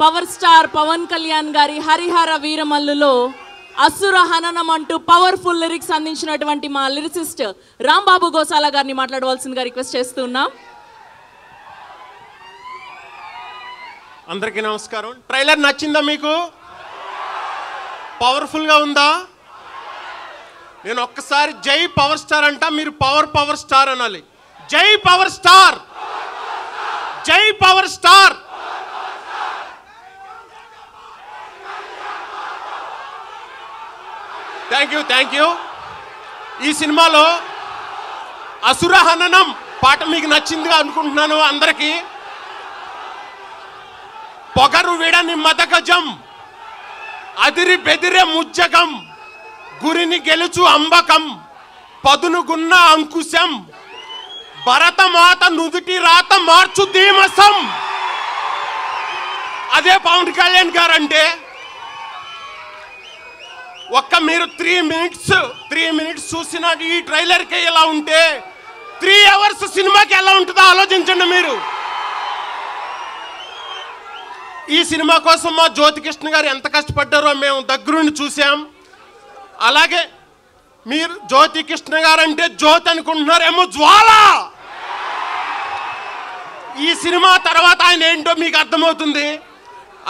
Power star Pawan Kalyan గారి హరిహర వీరమల్లులో అసుర హననం అంటూ పవర్ఫుల్ లిరిక్స్ అందించినటువంటి మా లిరిసిస్ట్ రాంబాబు గోసాల గారిని మాట్లాడవలసిందిగా రిక్వెస్ట్ చేస్తున్నాం. అందరికీ నమస్కారం. ట్రైలర్ నచ్చిందా మీకు? పవర్ఫుల్గా ఉందా? నేను ఒక్కసారి జై పవర్ స్టార్ అంటా, మీరు పవర్ స్టార్ అనాలి. జై పవర్ స్టార్, జై పవర్ స్టార్. Thank you. ఈ సినిమాలో అసుర హననం పాట మీకు నచ్చిందిగా అనుకుంటున్నాను. అందరికీ పొగరు విడని మదగజం, అదిరి బెదిరే ముజ్జగం, గురిని గెలుచు అంబకం, పదునుగున్న అంకుశం, భరతమాత నుదుటి రాత మార్చు ధీమసం. అదే పవన్ కళ్యాణ్ గారు అంటే. ఒక్క మీరు 3 మినిట్స్ చూసిన ఈ ట్రైలర్కి ఎలా ఉంటే 3 అవర్స్ సినిమాకి ఎలా ఉంటుందో ఆలోచించండి మీరు. ఈ సినిమా కోసం మా జ్యోతికృష్ణ గారు ఎంత కష్టపడ్డారో మేము దగ్గరుండి చూసాం. అలాగే మీరు జ్యోతికృష్ణ గారు అంటే జ్యోతి అనుకుంటున్నారేమో, జ్వాల. ఈ సినిమా తర్వాత ఆయన ఏంటో మీకు అర్థమవుతుంది.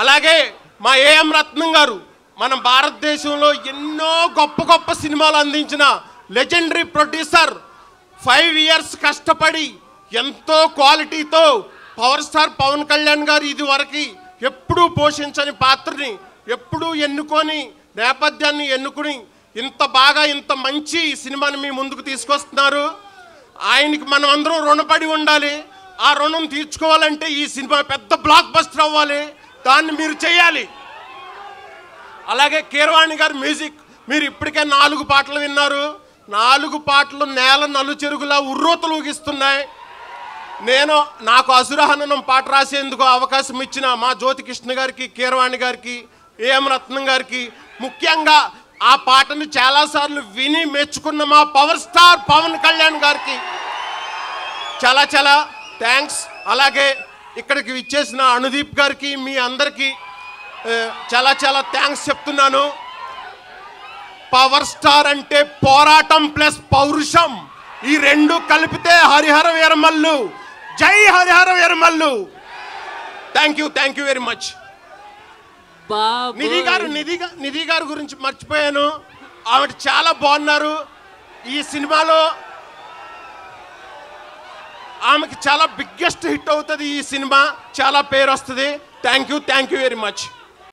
అలాగే మా ఏఎం రత్నం గారు మన భారతదేశంలో ఎన్నో గొప్ప సినిమాలు అందించిన లెజెండరీ ప్రొడ్యూసర్. 5 ఇయర్స్ కష్టపడి ఎంతో క్వాలిటీతో పవర్ స్టార్ పవన్ కళ్యాణ్ గారు ఇది వరకు ఎప్పుడూ పోషించని పాత్రని ఎప్పుడూ ఎన్నుకొని, నేపథ్యాన్ని ఎన్నుకుని ఇంత బాగా ఇంత మంచి సినిమాని మీ ముందుకు తీసుకొస్తున్నారు. ఆయనకి మనం అందరం రుణపడి ఉండాలి. ఆ రుణం తీర్చుకోవాలంటే ఈ సినిమా పెద్ద బ్లాక్ బస్టర్ అవ్వాలి. దాన్ని మీరు చేయాలి. అలాగే కీరవాణి గారి మ్యూజిక్ మీరు ఇప్పటికే 4 పాటలు విన్నారు. 4 పాటలు నేల నలుచెరుగులా ఉర్రూతలు ఊగిస్తున్నాయి. నాకు అసురహననం పాట రాసేందుకు అవకాశం ఇచ్చిన మా జ్యోతికృష్ణ గారికి, కీరవాణి గారికి, ఏఎం రత్నం గారికి, ముఖ్యంగా ఆ పాటను చాలాసార్లు విని మెచ్చుకున్న మా పవర్ స్టార్ పవన్ కళ్యాణ్ గారికి చాలా థ్యాంక్స్. అలాగే ఇక్కడికి విచ్చేసిన అనుదీప్ గారికి, మీ అందరికీ చాలా థ్యాంక్స్ చెప్తున్నాను. పవర్ స్టార్ అంటే పోరాటం ప్లస్ పౌరుషం, ఈ 2 కలిపితే హరిహర వీరమల్లు. జై Harihara Veeramallu. Thank you very much. Nidhi గారు గురించి మర్చిపోయాను. ఆవిడ చాలా బాగున్నారు. ఈ సినిమాలో ఆమెకి చాలా బిగ్గెస్ట్ హిట్ అవుతుంది. ఈ సినిమా చాలా పేరు వస్తుంది. Thank you very much.